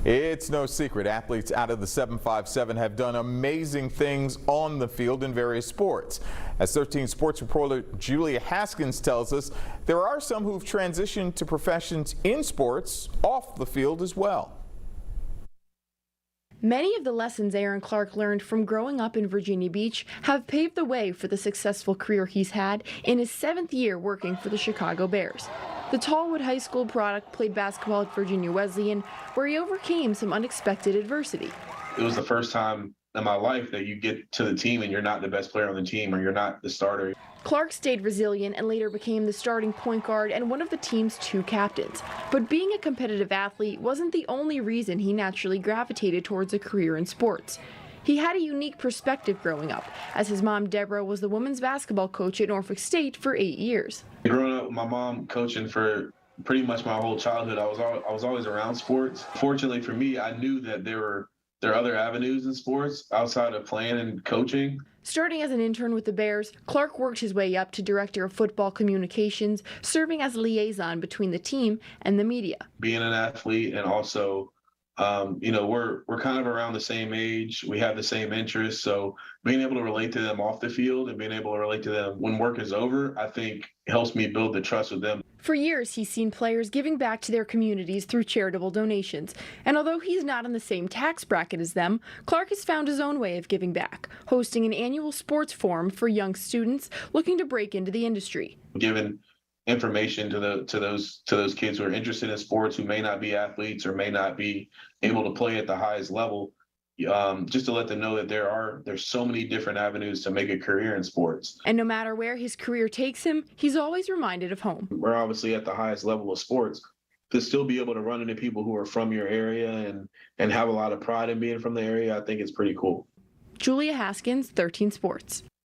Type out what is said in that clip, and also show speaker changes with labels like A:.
A: It's no secret athletes out of the 757 have done amazing things on the field in various sports. As 13 sports reporter Julia Haskins tells us, there are some who've transitioned to professions in sports off the field as well.
B: Many of the lessons Aaron Clark learned from growing up in Virginia Beach have paved the way for the successful career he's had in his 7th year working for the Chicago Bears. The Tallwood High School product played basketball at Virginia Wesleyan, where he overcame some unexpected adversity.
C: It was the first time in my life that you get to the team and you're not the best player on the team, or you're not the starter.
B: Clark stayed resilient and later became the starting point guard and one of the team's 2 captains. But being a competitive athlete wasn't the only reason he naturally gravitated towards a career in sports. He had a unique perspective growing up, as his mom, Deborah, was the women's basketball coach at Norfolk State for 8 years.
C: Growing up with my mom coaching for pretty much my whole childhood, I was always around sports. Fortunately for me, I knew that there are other avenues in sports outside of playing and coaching.
B: Starting as an intern with the Bears, Clark worked his way up to director of football communications, serving as liaison between the team and the media.
C: Being an athlete and also we're kind of around the same age. We have the same interests. So being able to relate to them off the field and being able to relate to them when work is over, I think helps me build the trust with them.
B: For years, he's seen players giving back to their communities through charitable donations. And although he's not in the same tax bracket as them, Clark has found his own way of giving back, hosting an annual sports forum for young students looking to break into the industry.
C: Giving information to those kids who are interested in sports, who may not be athletes or may not be able to play at the highest level, just to let them know that there's so many different avenues to make a career in sports.
B: And no matter where his career takes him, he's always reminded of home.
C: We're obviously at the highest level of sports. To still be able to run into people who are from your area and have a lot of pride in being from the area, I think it's pretty cool.
B: Julia Haskins, 13 Sports.